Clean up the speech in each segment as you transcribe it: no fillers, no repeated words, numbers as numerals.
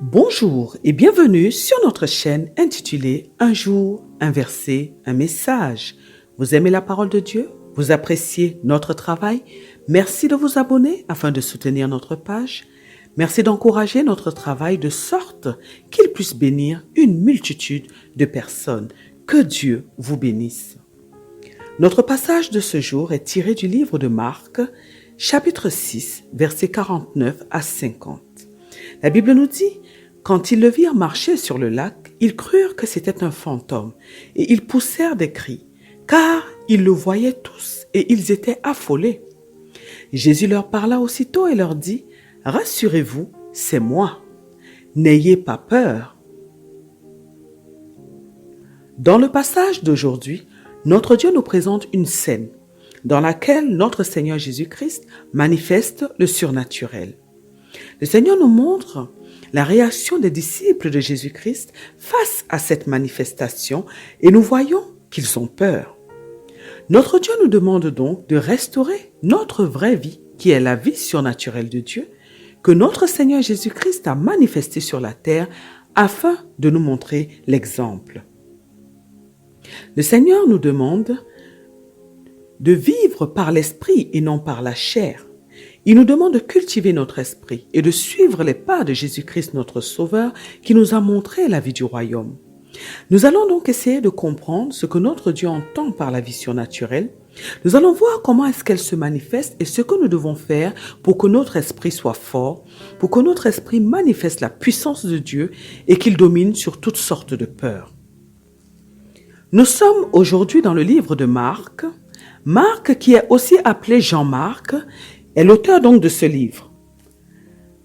Bonjour et bienvenue sur notre chaîne intitulée Un jour, un verset, un message. Vous aimez la parole de Dieu? Vous appréciez notre travail? Merci de vous abonner afin de soutenir notre page. Merci d'encourager notre travail de sorte qu'il puisse bénir une multitude de personnes. Que Dieu vous bénisse. Notre passage de ce jour est tiré du livre de Marc, chapitre 6, versets 49 à 50. La Bible nous dit: quand ils le virent marcher sur le lac, ils crurent que c'était un fantôme et ils poussèrent des cris, car ils le voyaient tous et ils étaient affolés. Jésus leur parla aussitôt et leur dit: rassurez-vous, c'est moi. N'ayez pas peur. Dans le passage d'aujourd'hui, notre Dieu nous présente une scène dans laquelle notre Seigneur Jésus-Christ manifeste le surnaturel. Le Seigneur nous montre la réaction des disciples de Jésus-Christ face à cette manifestation et nous voyons qu'ils ont peur. Notre Dieu nous demande donc de restaurer notre vraie vie, qui est la vie surnaturelle de Dieu, que notre Seigneur Jésus-Christ a manifestée sur la terre afin de nous montrer l'exemple. Le Seigneur nous demande de vivre par l'esprit et non par la chair. Il nous demande de cultiver notre esprit et de suivre les pas de Jésus-Christ notre Sauveur qui nous a montré la vie du royaume. Nous allons donc essayer de comprendre ce que notre Dieu entend par la vie surnaturelle. Nous allons voir comment est-ce qu'elle se manifeste et ce que nous devons faire pour que notre esprit soit fort, pour que notre esprit manifeste la puissance de Dieu et qu'il domine sur toutes sortes de peurs. Nous sommes aujourd'hui dans le livre de Marc. Marc, qui est aussi appelé Jean-Marc, est l'auteur donc de ce livre.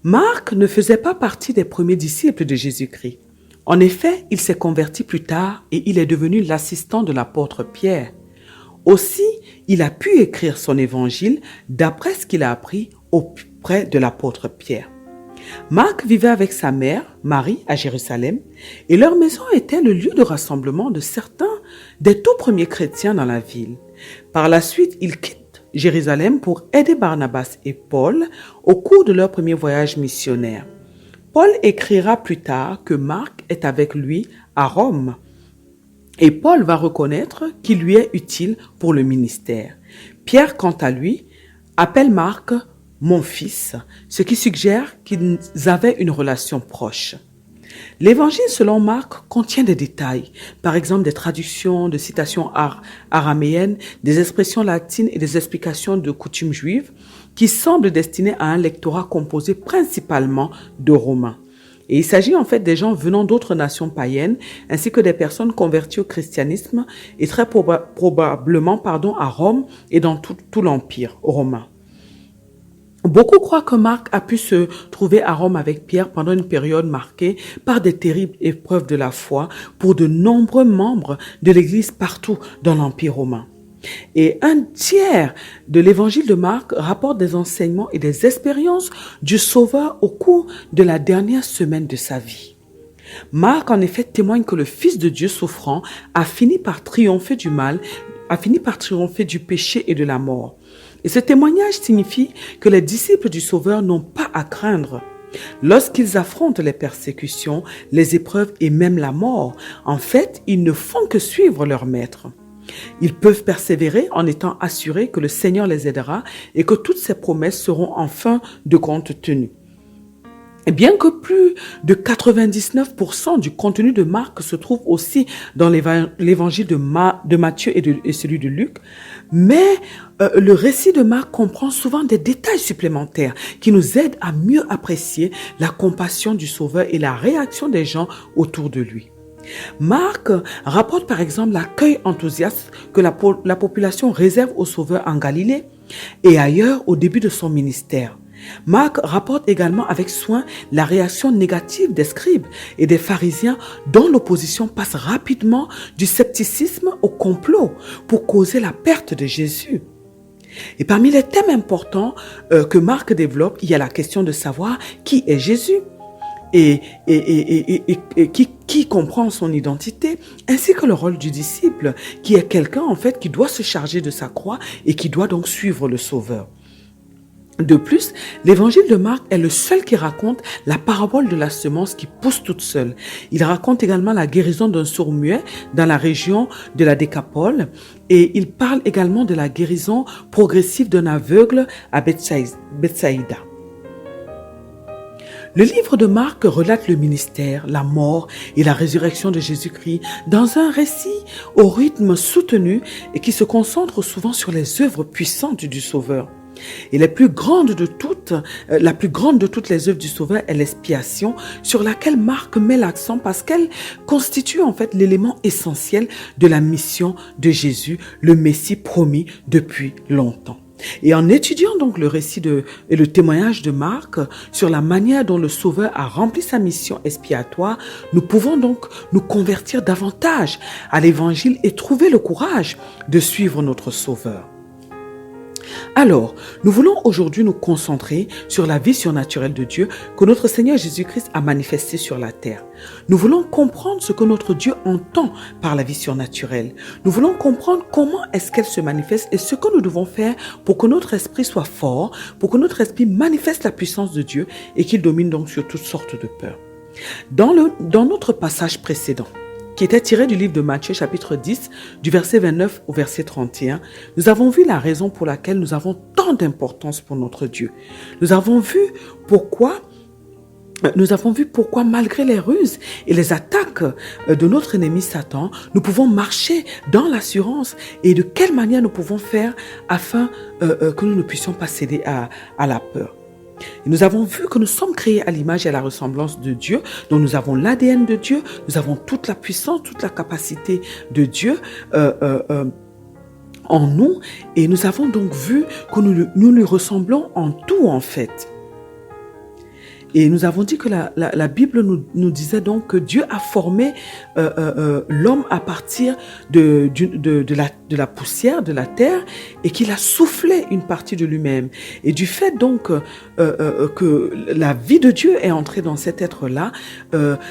Marc ne faisait pas partie des premiers disciples de Jésus-Christ. En effet, il s'est converti plus tard et il est devenu l'assistant de l'apôtre Pierre. Aussi, il a pu écrire son évangile d'après ce qu'il a appris auprès de l'apôtre Pierre. Marc vivait avec sa mère, Marie, à Jérusalem, et leur maison était le lieu de rassemblement de certains des tout premiers chrétiens dans la ville. Par la suite, il quitte Jérusalem pour aider Barnabas et Paul au cours de leur premier voyage missionnaire. Paul écrira plus tard que Marc est avec lui à Rome et Paul va reconnaître qu'il lui est utile pour le ministère. Pierre, quant à lui, appelle Marc « mon fils », ce qui suggère qu'ils avaient une relation proche. L'évangile selon Marc contient des détails, par exemple des traductions de citations araméennes, des expressions latines et des explications de coutumes juives qui semblent destinées à un lectorat composé principalement de Romains. Et il s'agit en fait des gens venant d'autres nations païennes ainsi que des personnes converties au christianisme et très probablement à Rome et dans tout l'Empire romain. Beaucoup croient que Marc a pu se trouver à Rome avec Pierre pendant une période marquée par des terribles épreuves de la foi pour de nombreux membres de l'Église partout dans l'Empire romain. Et un tiers de l'évangile de Marc rapporte des enseignements et des expériences du Sauveur au cours de la dernière semaine de sa vie. Marc en effet témoigne que le Fils de Dieu souffrant a fini par triompher du mal, a fini par triompher du péché et de la mort. Et ce témoignage signifie que les disciples du Sauveur n'ont pas à craindre. Lorsqu'ils affrontent les persécutions, les épreuves et même la mort, en fait, ils ne font que suivre leur maître. Ils peuvent persévérer en étant assurés que le Seigneur les aidera et que toutes ses promesses seront en fin de compte tenues. Et bien que plus de 99% du contenu de Marc se trouve aussi dans l'évangile de Matthieu et celui de Luc, mais le récit de Marc comprend souvent des détails supplémentaires qui nous aident à mieux apprécier la compassion du Sauveur et la réaction des gens autour de lui. Marc rapporte par exemple l'accueil enthousiaste que la population réserve au Sauveur en Galilée et ailleurs au début de son ministère. Marc rapporte également avec soin la réaction négative des scribes et des pharisiens dont l'opposition passe rapidement du scepticisme au complot pour causer la perte de Jésus. Et parmi les thèmes importants que Marc développe, il y a la question de savoir qui est Jésus et qui comprend son identité, ainsi que le rôle du disciple, qui est quelqu'un en fait qui doit se charger de sa croix et qui doit donc suivre le Sauveur. De plus, l'évangile de Marc est le seul qui raconte la parabole de la semence qui pousse toute seule. Il raconte également la guérison d'un sourd-muet dans la région de la Décapole et il parle également de la guérison progressive d'un aveugle à Bethsaïda. Le livre de Marc relate le ministère, la mort et la résurrection de Jésus-Christ dans un récit au rythme soutenu et qui se concentre souvent sur les œuvres puissantes du Sauveur. Et la plus grande de toutes les œuvres du Sauveur est l'expiation sur laquelle Marc met l'accent parce qu'elle constitue en fait l'élément essentiel de la mission de Jésus, le Messie promis depuis longtemps. Et en étudiant donc le récit et le témoignage de Marc sur la manière dont le Sauveur a rempli sa mission expiatoire, nous pouvons donc nous convertir davantage à l'Évangile et trouver le courage de suivre notre Sauveur. Alors, nous voulons aujourd'hui nous concentrer sur la vie surnaturelle de Dieu que notre Seigneur Jésus-Christ a manifestée sur la terre. Nous voulons comprendre ce que notre Dieu entend par la vie surnaturelle. Nous voulons comprendre comment est-ce qu'elle se manifeste et ce que nous devons faire pour que notre esprit soit fort, pour que notre esprit manifeste la puissance de Dieu et qu'il domine donc sur toutes sortes de peurs. Dans notre passage précédent, qui était tiré du livre de Matthieu chapitre 10, du verset 29 au verset 31, nous avons vu la raison pour laquelle nous avons tant d'importance pour notre Dieu. Nous avons vu pourquoi malgré les ruses et les attaques de notre ennemi Satan, nous pouvons marcher dans l'assurance et de quelle manière nous pouvons faire afin que nous ne puissions pas céder à la peur. Et nous avons vu que nous sommes créés à l'image et à la ressemblance de Dieu, donc nous avons l'ADN de Dieu, nous avons toute la puissance, toute la capacité de Dieu en nous, et nous avons donc vu que nous lui ressemblons en tout en fait. Et nous avons dit que la Bible nous disait donc que Dieu a formé l'homme à partir de la poussière, de la terre, et qu'il a soufflé une partie de lui-même. Et du fait donc que la vie de Dieu est entrée dans cet être-là,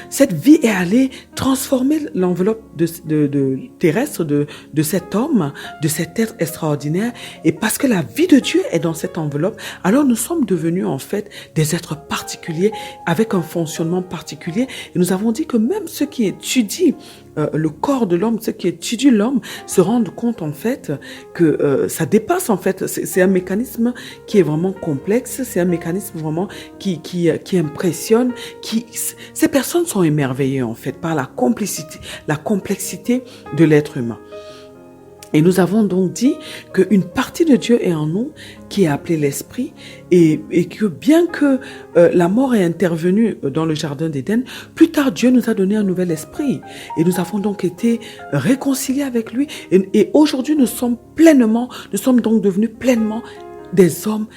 cette vie est allée transformer l'enveloppe terrestre de cet homme, de cet être extraordinaire. Et parce que la vie de Dieu est dans cette enveloppe, alors nous sommes devenus en fait des êtres particuliers avec un fonctionnement particulier. Et nous avons dit que même ceux qui étudient le corps de l'homme, ceux qui étudient l'homme, se rendent compte en fait que ça dépasse en fait. C'est un mécanisme qui est vraiment complexe, c'est un mécanisme vraiment qui impressionne. Ces personnes sont émerveillées en fait par la complexité de l'être humain. Et nous avons donc dit qu'une partie de Dieu est en nous, qui est appelée l'esprit, et que bien que la mort est intervenue dans le jardin d'Éden, plus tard Dieu nous a donné un nouvel esprit. Et nous avons donc été réconciliés avec lui. Et aujourd'hui nous sommes donc devenus pleinement des hommes,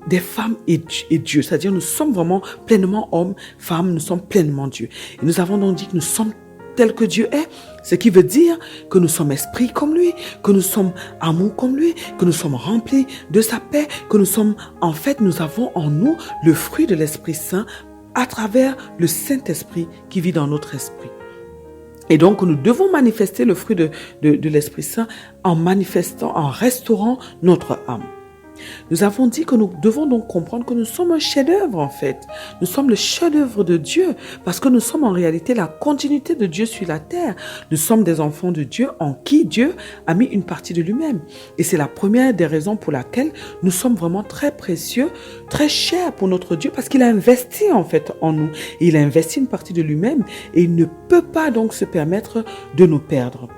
des femmes et Dieu. C'est-à-dire nous sommes vraiment pleinement hommes, femmes, nous sommes pleinement Dieu. Et nous avons donc dit que nous sommes tel que Dieu est, ce qui veut dire que nous sommes esprit comme lui, que nous sommes amour comme lui, que nous sommes remplis de sa paix, que nous avons en nous le fruit de l'Esprit Saint à travers le Saint-Esprit qui vit dans notre esprit. Et donc, nous devons manifester le fruit de l'Esprit Saint en restaurant notre âme. Nous avons dit que nous devons donc comprendre que nous sommes un chef-d'œuvre en fait. Nous sommes le chef-d'œuvre de Dieu parce que nous sommes en réalité la continuité de Dieu sur la terre. Nous sommes des enfants de Dieu en qui Dieu a mis une partie de lui-même. Et c'est la première des raisons pour laquelle nous sommes vraiment très précieux, très chers pour notre Dieu parce qu'il a investi en fait en nous. Et il a investi une partie de lui-même et il ne peut pas donc se permettre de nous perdre.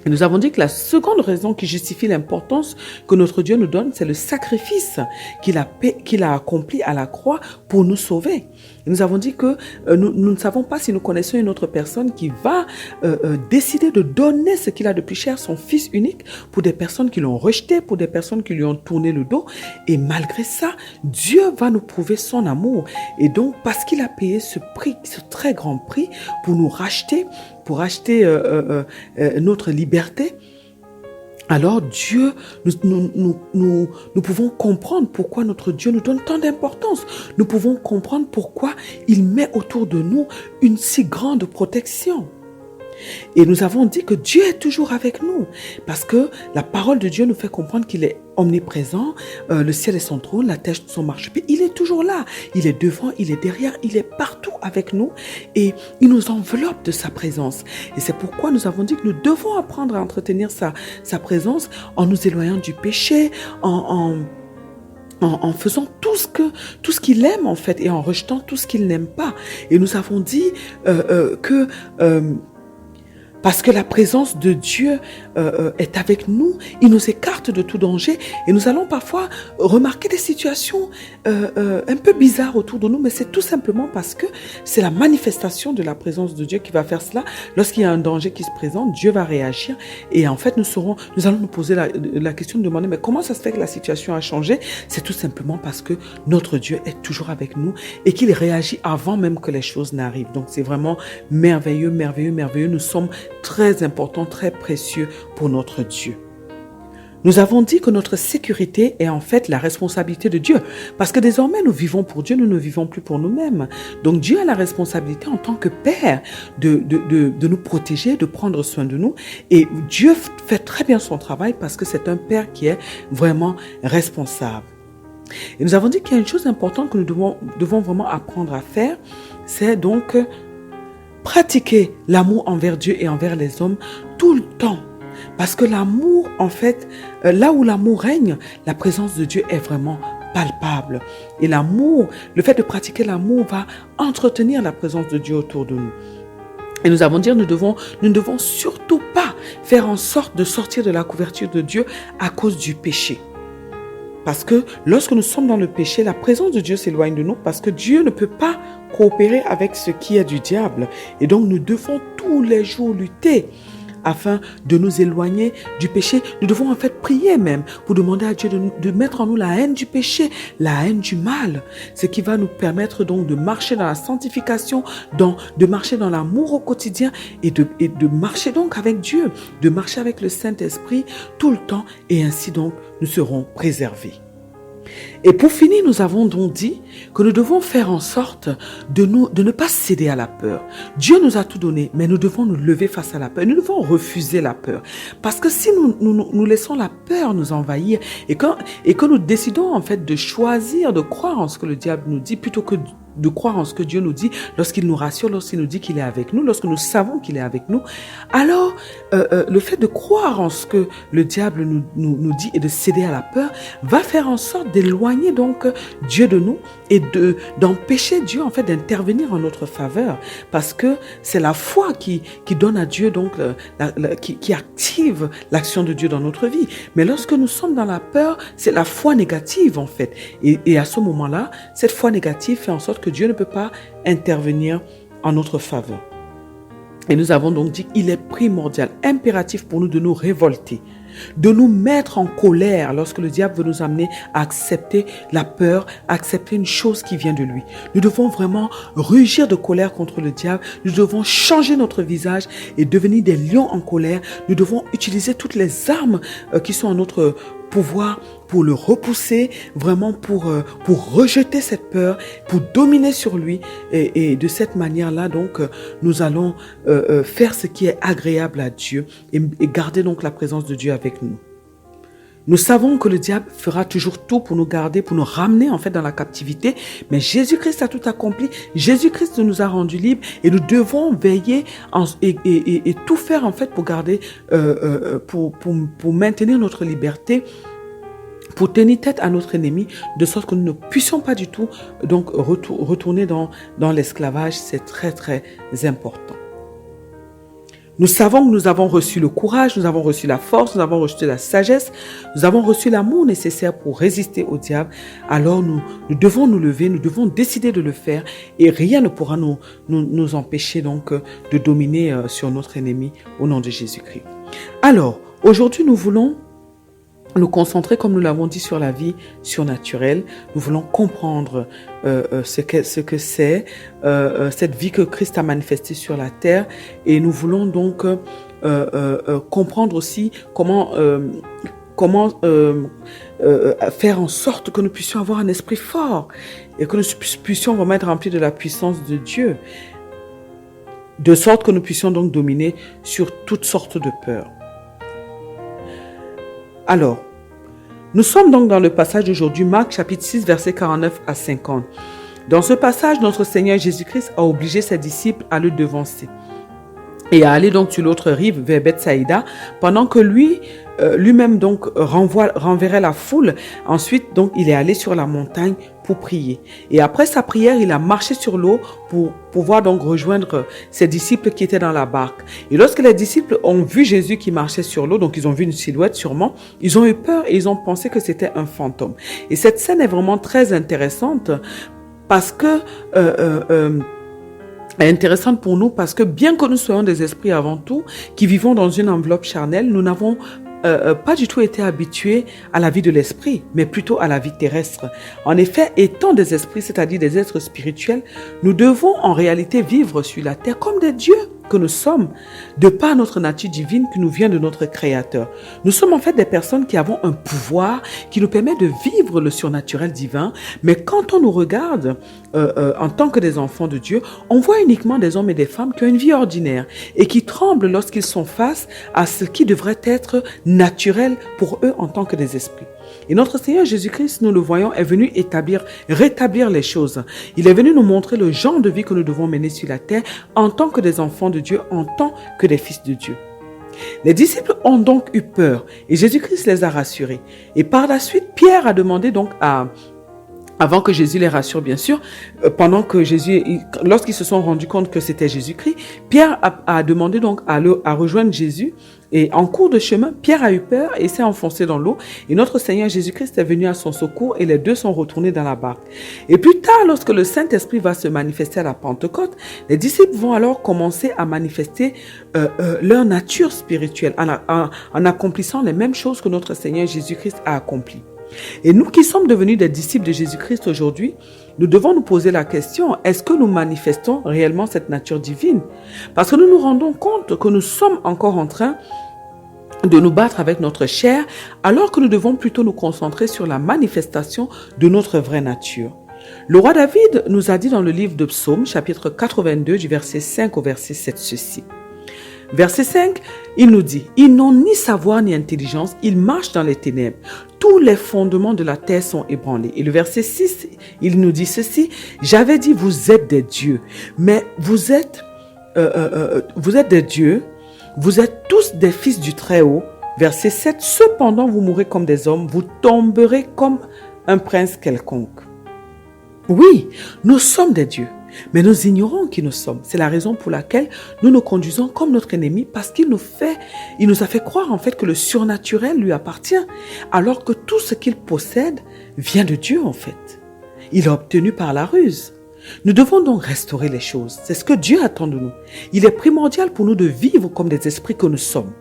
Et nous avons dit que la seconde raison qui justifie l'importance que notre Dieu nous donne, c'est le sacrifice qu'il a accompli à la croix pour nous sauver. Et nous avons dit que nous ne savons pas si nous connaissons une autre personne qui va décider de donner ce qu'il a de plus cher, son Fils unique, pour des personnes qui l'ont rejeté, pour des personnes qui lui ont tourné le dos. Et malgré ça, Dieu va nous prouver son amour. Et donc, parce qu'il a payé ce prix, ce très grand prix, pour nous racheter, pour acheter notre liberté, alors Dieu, nous pouvons comprendre pourquoi notre Dieu nous donne tant d'importance. Nous pouvons comprendre pourquoi il met autour de nous une si grande protection. Et nous avons dit que Dieu est toujours avec nous parce que la parole de Dieu nous fait comprendre qu'il est omniprésent, le ciel est son trône, la terre son marchepied. Il est toujours là. Il est devant, il est derrière, il est partout avec nous et il nous enveloppe de sa présence. Et c'est pourquoi nous avons dit que nous devons apprendre à entretenir sa présence en nous éloignant du péché, en faisant tout ce qu'il aime en fait et en rejetant tout ce qu'il n'aime pas. Et nous avons dit que parce que la présence de Dieu est avec nous, il nous écarte de tout danger et nous allons parfois remarquer des situations un peu bizarres autour de nous, mais c'est tout simplement parce que c'est la manifestation de la présence de Dieu qui va faire cela. Lorsqu'il y a un danger qui se présente, Dieu va réagir et en fait nous allons nous poser la question de demander mais comment ça se fait que la situation a changé? C'est tout simplement parce que notre Dieu est toujours avec nous et qu'il réagit avant même que les choses n'arrivent. Donc c'est vraiment merveilleux, merveilleux, merveilleux. Nous sommes très important, très précieux pour notre Dieu. Nous avons dit que notre sécurité est en fait la responsabilité de Dieu. Parce que désormais, nous vivons pour Dieu, nous ne vivons plus pour nous-mêmes. Donc Dieu a la responsabilité en tant que Père de nous protéger, de prendre soin de nous. Et Dieu fait très bien son travail parce que c'est un Père qui est vraiment responsable. Et nous avons dit qu'il y a une chose importante que nous devons vraiment apprendre à faire, c'est donc pratiquer l'amour envers Dieu et envers les hommes tout le temps. Parce que l'amour, en fait, là où l'amour règne, la présence de Dieu est vraiment palpable. Et l'amour, le fait de pratiquer l'amour va entretenir la présence de Dieu autour de nous. Et nous avons dit, nous ne devons surtout pas faire en sorte de sortir de la couverture de Dieu à cause du péché. Parce que lorsque nous sommes dans le péché, la présence de Dieu s'éloigne de nous parce que Dieu ne peut pas coopérer avec ce qui est du diable. Et donc nous devons tous les jours lutter afin de nous éloigner du péché. Nous devons en fait prier même pour demander à Dieu de mettre en nous la haine du péché, la haine du mal. Ce qui va nous permettre donc de marcher dans la sanctification, de marcher dans l'amour au quotidien et de marcher donc avec Dieu, de marcher avec le Saint-Esprit tout le temps et ainsi donc nous serons préservés. Et pour finir, nous avons donc dit que nous devons faire en sorte de ne pas céder à la peur. Dieu nous a tout donné, mais nous devons nous lever face à la peur. Nous devons refuser la peur. Parce que si nous laissons la peur nous envahir et que nous décidons en fait de choisir, de croire en ce que le diable nous dit plutôt que de croire en ce que Dieu nous dit lorsqu'il nous rassure, lorsqu'il nous dit qu'il est avec nous, lorsque nous savons qu'il est avec nous, alors le fait de croire en ce que le diable nous dit et de céder à la peur va faire en sorte d'éloigner donc Dieu de nous et d'empêcher Dieu en fait d'intervenir en notre faveur parce que c'est la foi qui donne à Dieu donc qui active l'action de Dieu dans notre vie. Mais lorsque nous sommes dans la peur, c'est la foi négative en fait et à ce moment-là, cette foi négative fait en sorte que Dieu ne peut pas intervenir en notre faveur. Et nous avons donc dit qu'il est primordial, impératif pour nous de nous révolter, de nous mettre en colère lorsque le diable veut nous amener à accepter la peur, à accepter une chose qui vient de lui. Nous devons vraiment rugir de colère contre le diable. Nous devons changer notre visage et devenir des lions en colère. Nous devons utiliser toutes les armes qui sont à notre pouvoir pour le repousser, vraiment pour rejeter cette peur, pour dominer sur lui. Et de cette manière-là, donc, nous allons faire ce qui est agréable à Dieu et garder donc la présence de Dieu avec nous. Nous savons que le diable fera toujours tout pour nous garder, pour nous ramener en fait dans la captivité, mais Jésus-Christ a tout accompli. Jésus-Christ nous a rendus libres et nous devons veiller et tout faire en fait pour garder, pour maintenir notre liberté, pour tenir tête à notre ennemi, de sorte que nous ne puissions pas du tout donc retourner dans l'esclavage. C'est très très important. Nous savons que nous avons reçu le courage, nous avons reçu la force, nous avons reçu la sagesse, nous avons reçu l'amour nécessaire pour résister au diable. Alors nous devons nous lever, nous devons décider de le faire et rien ne pourra nous empêcher donc de dominer sur notre ennemi au nom de Jésus-Christ. Alors, aujourd'hui nous voulons nous concentrer, comme nous l'avons dit, sur la vie surnaturelle. Nous voulons comprendre ce que c'est, cette vie que Christ a manifestée sur la terre. Et nous voulons donc comprendre aussi comment faire en sorte que nous puissions avoir un esprit fort et que nous puissions vraiment être remplis de la puissance de Dieu, de sorte que nous puissions donc dominer sur toutes sortes de peurs. Alors, Nous sommes donc dans le passage d'aujourd'hui, Marc chapitre 6, versets 49 à 50. Dans ce passage, notre Seigneur Jésus-Christ a obligé ses disciples à le devancer et à aller donc sur l'autre rive vers Bethsaïda, pendant que lui-même donc renverrait la foule. Ensuite, donc, il est allé sur la montagne pour prier. Et après sa prière, il a marché sur l'eau pour pouvoir donc rejoindre ses disciples qui étaient dans la barque. Et lorsque les disciples ont vu Jésus qui marchait sur l'eau, donc ils ont vu une silhouette sûrement, ils ont eu peur et ils ont pensé que c'était un fantôme. Et cette scène est vraiment très intéressante parce que est intéressante pour nous parce que bien que nous soyons des esprits avant tout, qui vivons dans une enveloppe charnelle, nous n'avons pas du tout été habitués à la vie de l'esprit, mais plutôt à la vie terrestre. En effet, étant des esprits, c'est-à-dire des êtres spirituels, nous devons en réalité vivre sur la terre comme des dieux que nous sommes, de par notre nature divine qui nous vient de notre Créateur. Nous sommes en fait des personnes qui avons un pouvoir qui nous permet de vivre le surnaturel divin, mais quand on nous regarde en tant que des enfants de Dieu, on voit uniquement des hommes et des femmes qui ont une vie ordinaire et qui tremblent lorsqu'ils sont face à ce qui devrait être naturel pour eux en tant que des esprits. Et notre Seigneur Jésus-Christ, nous le voyons, est venu rétablir les choses. Il est venu nous montrer le genre de vie que nous devons mener sur la terre en tant que des enfants de Dieu, en tant que des fils de Dieu. Les disciples ont donc eu peur et Jésus-Christ les a rassurés. Et par la suite, Pierre a demandé donc avant que Jésus les rassure, bien sûr, lorsqu'ils se sont rendus compte que c'était Jésus-Christ, Pierre a demandé donc à rejoindre Jésus. Et en cours de chemin, Pierre a eu peur et s'est enfoncé dans l'eau. Et notre Seigneur Jésus-Christ est venu à son secours et les deux sont retournés dans la barque. Et plus tard, lorsque le Saint-Esprit va se manifester à la Pentecôte, les disciples vont alors commencer à manifester leur nature spirituelle en accomplissant les mêmes choses que notre Seigneur Jésus-Christ a accomplies. Et nous qui sommes devenus des disciples de Jésus-Christ aujourd'hui, nous devons nous poser la question, est-ce que nous manifestons réellement cette nature divine? Parce que nous nous rendons compte que nous sommes encore en train de nous battre avec notre chair, alors que nous devons plutôt nous concentrer sur la manifestation de notre vraie nature. Le roi David nous a dit dans le livre de Psaume, chapitre 82, du verset 5 au verset 7, ceci. Verset 5, il nous dit, « Ils n'ont ni savoir ni intelligence, ils marchent dans les ténèbres. Tous les fondements de la terre sont ébranlés. » Et le verset 6, il nous dit ceci, « J'avais dit, vous êtes des dieux, mais vous êtes des dieux, vous êtes tous des fils du Très-Haut. » Verset 7, « Cependant, vous mourrez comme des hommes, vous tomberez comme un prince quelconque. » Oui, nous sommes des dieux. Mais nous ignorons qui nous sommes. C'est la raison pour laquelle nous nous conduisons comme notre ennemi parce qu'il nous a fait croire en fait que le surnaturel lui appartient alors que tout ce qu'il possède vient de Dieu en fait. Il l'a obtenu par la ruse. Nous devons donc restaurer les choses. C'est ce que Dieu attend de nous. Il est primordial pour nous de vivre comme des esprits que nous sommes.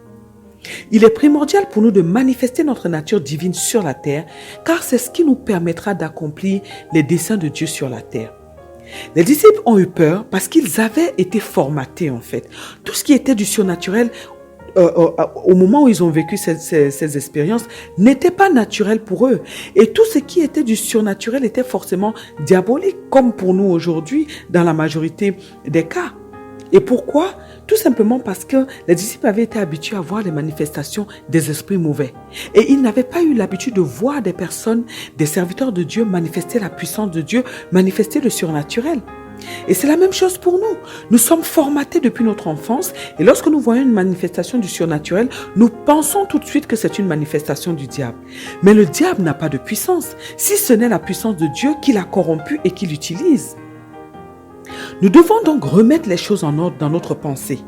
Il est primordial pour nous de manifester notre nature divine sur la terre car c'est ce qui nous permettra d'accomplir les desseins de Dieu sur la terre. Les disciples ont eu peur parce qu'ils avaient été formatés en fait. Tout ce qui était du surnaturel au moment où ils ont vécu ces expériences n'était pas naturel pour eux. Et tout ce qui était du surnaturel était forcément diabolique comme pour nous aujourd'hui dans la majorité des cas. Et pourquoi? Tout simplement parce que les disciples avaient été habitués à voir les manifestations des esprits mauvais. Et ils n'avaient pas eu l'habitude de voir des personnes, des serviteurs de Dieu manifester la puissance de Dieu, manifester le surnaturel. Et c'est la même chose pour nous. Nous sommes formatés depuis notre enfance et lorsque nous voyons une manifestation du surnaturel, nous pensons tout de suite que c'est une manifestation du diable. Mais le diable n'a pas de puissance, si ce n'est la puissance de Dieu qui l'a corrompu et qui l'utilise. Nous devons donc remettre les choses en ordre dans notre pensée.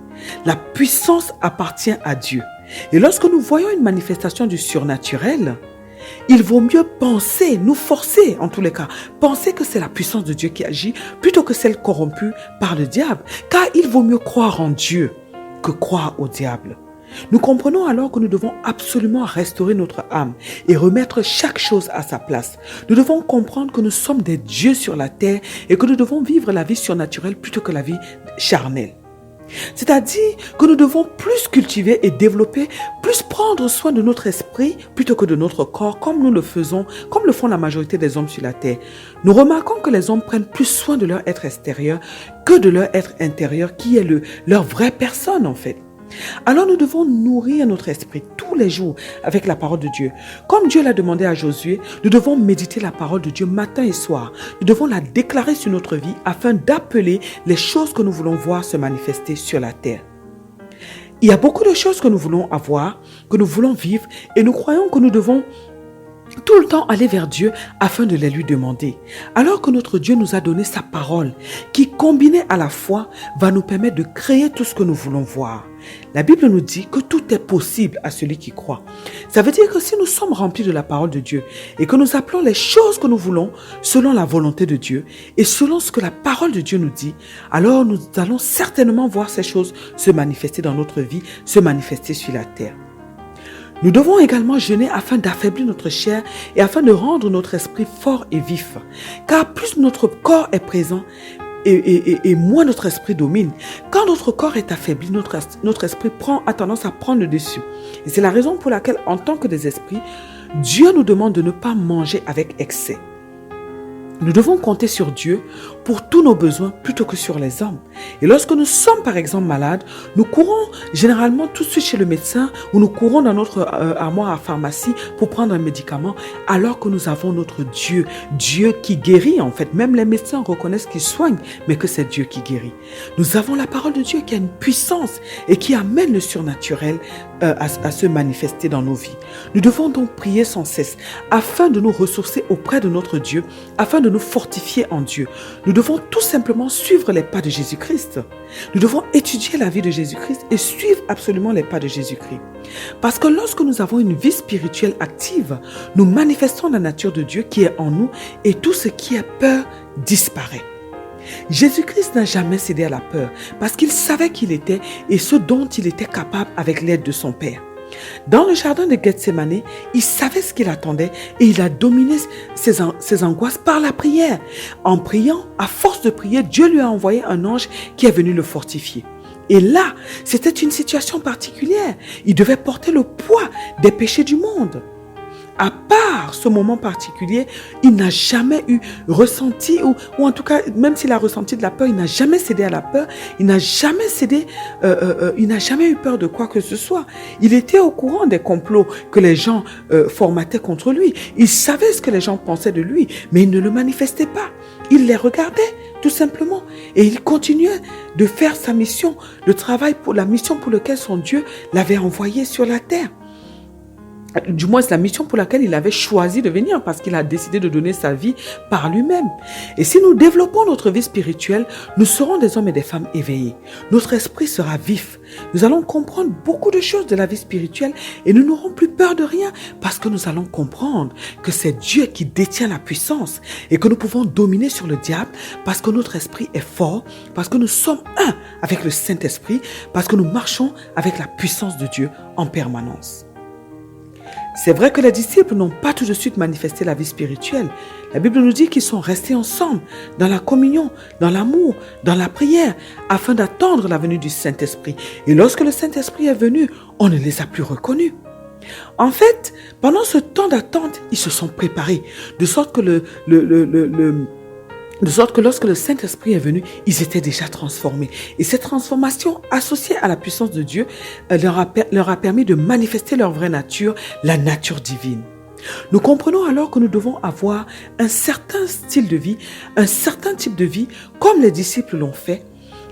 La puissance appartient à Dieu. Et lorsque nous voyons une manifestation du surnaturel, il vaut mieux penser, nous forcer en tous les cas, penser que c'est la puissance de Dieu qui agit plutôt que celle corrompue par le diable. Car il vaut mieux croire en Dieu que croire au diable. Nous comprenons alors que nous devons absolument restaurer notre âme et remettre chaque chose à sa place. Nous devons comprendre que nous sommes des dieux sur la terre et que nous devons vivre la vie surnaturelle plutôt que la vie charnelle. C'est-à-dire que nous devons plus cultiver et développer, plus prendre soin de notre esprit plutôt que de notre corps, comme nous le faisons, comme le font la majorité des hommes sur la terre. Nous remarquons que les hommes prennent plus soin de leur être extérieur que de leur être intérieur, qui est leur vraie personne en fait. Alors nous devons nourrir notre esprit tous les jours avec la parole de Dieu. Comme Dieu l'a demandé à Josué, nous devons méditer la parole de Dieu matin et soir. Nous devons la déclarer sur notre vie afin d'appeler les choses que nous voulons voir se manifester sur la terre. Il y a beaucoup de choses que nous voulons avoir, que nous voulons vivre et nous croyons que nous devons tout le temps aller vers Dieu afin de les lui demander. Alors que notre Dieu nous a donné sa parole qui, combinée à la foi, va nous permettre de créer tout ce que nous voulons voir. La Bible nous dit que tout est possible à celui qui croit. Ça veut dire que si nous sommes remplis de la parole de Dieu et que nous appelons les choses que nous voulons selon la volonté de Dieu et selon ce que la parole de Dieu nous dit, alors nous allons certainement voir ces choses se manifester dans notre vie, se manifester sur la terre. Nous devons également jeûner afin d'affaiblir notre chair et afin de rendre notre esprit fort et vif. Car plus notre corps est présent et moins notre esprit domine. Quand notre corps est affaibli, notre esprit a tendance à prendre le dessus. Et c'est la raison pour laquelle, en tant que des esprits, Dieu nous demande de ne pas manger avec excès. Nous devons compter sur Dieu pour tous nos besoins plutôt que sur les hommes. Et lorsque nous sommes par exemple malades, nous courons généralement tout de suite chez le médecin ou nous courons dans notre armoire à pharmacie pour prendre un médicament alors que nous avons notre Dieu, Dieu qui guérit en fait. Même les médecins reconnaissent qu'il soigne, mais que c'est Dieu qui guérit. Nous avons la parole de Dieu qui a une puissance et qui amène le surnaturel à se manifester dans nos vies. Nous devons donc prier sans cesse afin de nous ressourcer auprès de notre Dieu, afin de nous fortifier en Dieu. Nous devons tout simplement suivre les pas de Jésus-Christ. Nous devons étudier la vie de Jésus-Christ et suivre absolument les pas de Jésus-Christ. Parce que lorsque nous avons une vie spirituelle active, nous manifestons la nature de Dieu qui est en nous et tout ce qui est peur disparaît. Jésus-Christ n'a jamais cédé à la peur parce qu'il savait qui il était et ce dont il était capable avec l'aide de son Père. Dans le jardin de Gethsémani, il savait ce qu'il attendait et il a dominé ses angoisses par la prière. En priant, à force de prier, Dieu lui a envoyé un ange qui est venu le fortifier. Et là, c'était une situation particulière. Il devait porter le poids des péchés du monde. À part ce moment particulier, il n'a jamais eu ressenti, ou en tout cas, même s'il a ressenti de la peur, il n'a jamais cédé à la peur, il n'a jamais cédé, il n'a jamais eu peur de quoi que ce soit. Il était au courant des complots que les gens formataient contre lui. Il savait ce que les gens pensaient de lui, mais il ne le manifestait pas. Il les regardait, tout simplement. Et il continuait de faire sa mission, le travail pour la mission pour laquelle son Dieu l'avait envoyé sur la terre. Du moins, c'est la mission pour laquelle il avait choisi de venir parce qu'il a décidé de donner sa vie par lui-même. Et si nous développons notre vie spirituelle, nous serons des hommes et des femmes éveillés. Notre esprit sera vif. Nous allons comprendre beaucoup de choses de la vie spirituelle et nous n'aurons plus peur de rien parce que nous allons comprendre que c'est Dieu qui détient la puissance et que nous pouvons dominer sur le diable parce que notre esprit est fort, parce que nous sommes un avec le Saint-Esprit, parce que nous marchons avec la puissance de Dieu en permanence. C'est vrai que les disciples n'ont pas tout de suite manifesté la vie spirituelle. La Bible nous dit qu'ils sont restés ensemble, dans la communion, dans l'amour, dans la prière, afin d'attendre la venue du Saint-Esprit. Et lorsque le Saint-Esprit est venu, on ne les a plus reconnus. En fait, pendant ce temps d'attente, ils se sont préparés, de sorte que lorsque le Saint-Esprit est venu, ils étaient déjà transformés. Et cette transformation associée à la puissance de Dieu leur a permis de manifester leur vraie nature, la nature divine. Nous comprenons alors que nous devons avoir un certain style de vie, un certain type de vie, comme les disciples l'ont fait.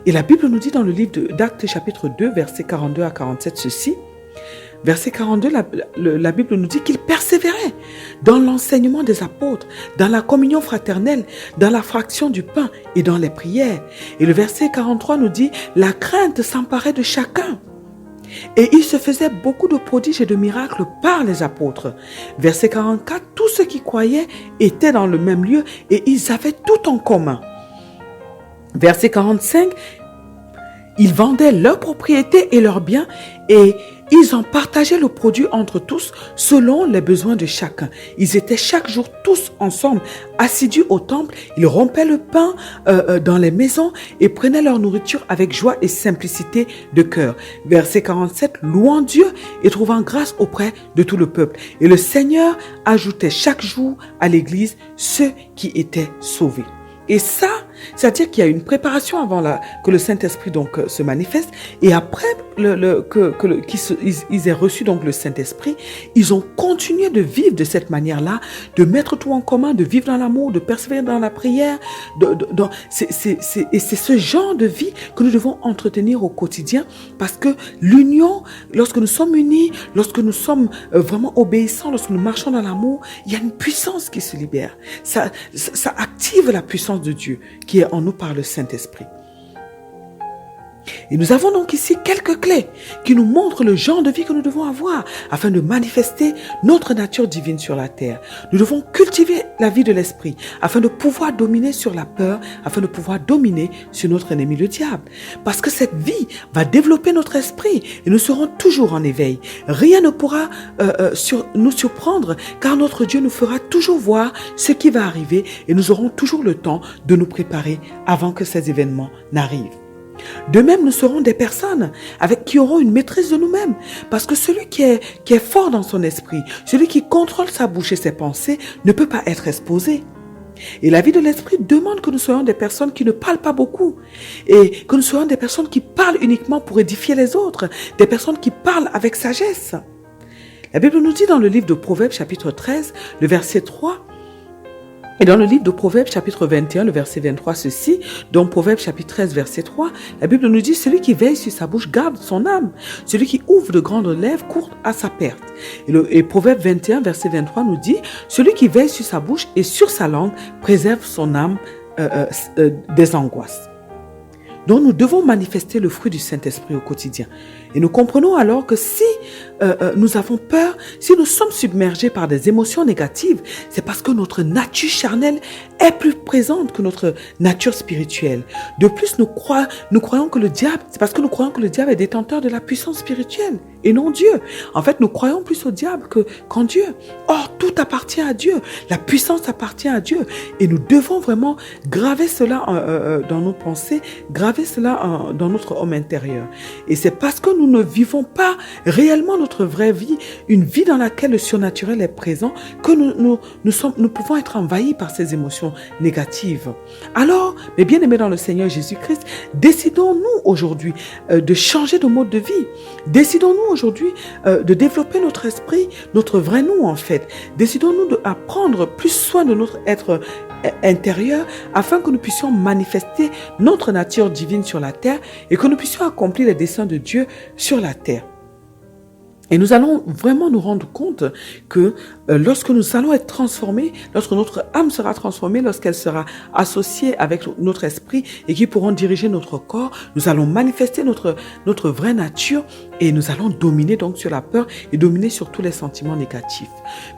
Et la Bible nous dit dans le livre d'Actes chapitre 2, versets 42 à 47 ceci. Verset 42, la Bible nous dit qu'ils persévéraient dans l'enseignement des apôtres, dans la communion fraternelle, dans la fraction du pain et dans les prières. Et le verset 43 nous dit, la crainte s'emparait de chacun. Et il se faisait beaucoup de prodiges et de miracles par les apôtres. Verset 44, tous ceux qui croyaient étaient dans le même lieu et ils avaient tout en commun. Verset 45, ils vendaient leurs propriétés et leurs biens et ils en partageaient le produit entre tous selon les besoins de chacun. Ils étaient chaque jour tous ensemble, assidus au temple. Ils rompaient le pain dans les maisons et prenaient leur nourriture avec joie et simplicité de cœur. Verset 47, louant Dieu et trouvant grâce auprès de tout le peuple. Et le Seigneur ajoutait chaque jour à l'église ceux qui étaient sauvés. Et ça, C'est-à-dire qu'il y a une préparation avant que le Saint-Esprit donc se manifeste, et après qu'ils aient reçu donc le Saint-Esprit, ils ont continué de vivre de cette manière-là, de mettre tout en commun, de vivre dans l'amour, de persévérer dans la prière. Et c'est ce genre de vie que nous devons entretenir au quotidien, parce que l'union, lorsque nous sommes unis, lorsque nous sommes vraiment obéissants, lorsque nous marchons dans l'amour, il y a une puissance qui se libère. Ça active la puissance de Dieu qui est en nous par le Saint-Esprit. Et nous avons donc ici quelques clés qui nous montrent le genre de vie que nous devons avoir afin de manifester notre nature divine sur la terre. Nous devons cultiver la vie de l'esprit afin de pouvoir dominer sur la peur, afin de pouvoir dominer sur notre ennemi le diable. Parce que cette vie va développer notre esprit et nous serons toujours en éveil. Rien ne pourra nous surprendre, car notre Dieu nous fera toujours voir ce qui va arriver et nous aurons toujours le temps de nous préparer avant que ces événements n'arrivent. De même, nous serons des personnes qui auront une maîtrise de nous-mêmes. Parce que celui qui est fort dans son esprit, celui qui contrôle sa bouche et ses pensées, ne peut pas être exposé. Et la vie de l'esprit demande que nous soyons des personnes qui ne parlent pas beaucoup. Et que nous soyons des personnes qui parlent uniquement pour édifier les autres. Des personnes qui parlent avec sagesse. La Bible nous dit dans le livre de Proverbes, chapitre 13, le verset 3, et dans le livre de Proverbes, chapitre 21, le verset 23, ceci, dans Proverbes, chapitre 13, verset 3, la Bible nous dit « Celui qui veille sur sa bouche garde son âme. Celui qui ouvre de grandes lèvres court à sa perte. » Et Proverbes 21, verset 23 nous dit « Celui qui veille sur sa bouche et sur sa langue préserve son âme des angoisses. » Donc nous devons manifester le fruit du Saint-Esprit au quotidien. Et nous comprenons alors que si nous avons peur, si nous sommes submergés par des émotions négatives, c'est parce que notre nature charnelle est plus présente que notre nature spirituelle. De plus, nous croyons que le diable, c'est parce que nous croyons que le diable est détenteur de la puissance spirituelle et non Dieu. En fait, nous croyons plus au diable qu'en Dieu. Or, tout appartient à Dieu. La puissance appartient à Dieu. Et nous devons vraiment graver cela dans nos pensées, graver cela dans notre homme intérieur. Et c'est parce que nous ne vivons pas réellement notre vraie vie, une vie dans laquelle le surnaturel est présent, que nous pouvons être envahis par ces émotions négatives. Alors, mes bien-aimés dans le Seigneur Jésus-Christ, décidons-nous aujourd'hui de changer de mode de vie. Décidons-nous aujourd'hui de développer notre esprit, notre vrai nous en fait. Décidons-nous à prendre plus soin de notre être intérieur afin que nous puissions manifester notre nature divine sur la terre et que nous puissions accomplir les desseins de Dieu sur la terre. Et nous allons vraiment nous rendre compte que lorsque nous allons être transformés, lorsque notre âme sera transformée, lorsqu'elle sera associée avec notre esprit et qui pourront diriger notre corps, nous allons manifester notre vraie nature et nous allons dominer donc sur la peur et dominer sur tous les sentiments négatifs.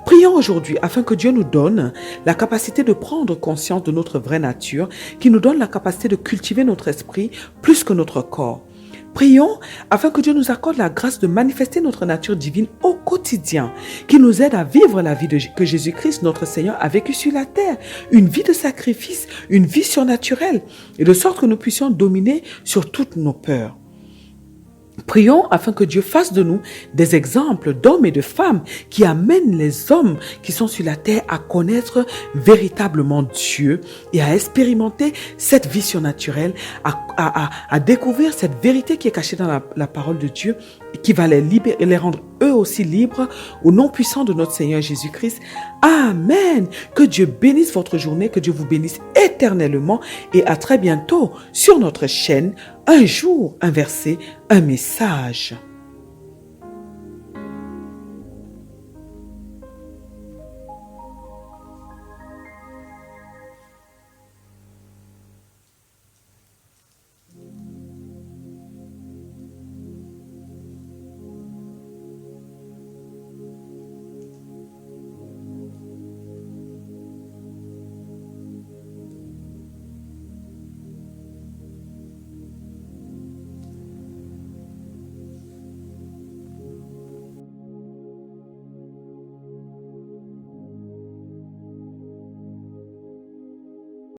Prions aujourd'hui afin que Dieu nous donne la capacité de prendre conscience de notre vraie nature, qui nous donne la capacité de cultiver notre esprit plus que notre corps. Prions afin que Dieu nous accorde la grâce de manifester notre nature divine au quotidien, qui nous aide à vivre la vie que Jésus-Christ, notre Seigneur, a vécue sur la terre. Une vie de sacrifice, une vie surnaturelle, et de sorte que nous puissions dominer sur toutes nos peurs. Prions afin que Dieu fasse de nous des exemples d'hommes et de femmes qui amènent les hommes qui sont sur la terre à connaître véritablement Dieu et à expérimenter cette vie surnaturelle, à découvrir cette vérité qui est cachée dans la parole de Dieu et qui va les libérer et les rendre eux aussi libres au nom puissant de notre Seigneur Jésus-Christ. Amen. Que Dieu bénisse votre journée, que Dieu vous bénisse éternellement et à très bientôt sur notre chaîne. Un jour, un verset, un message.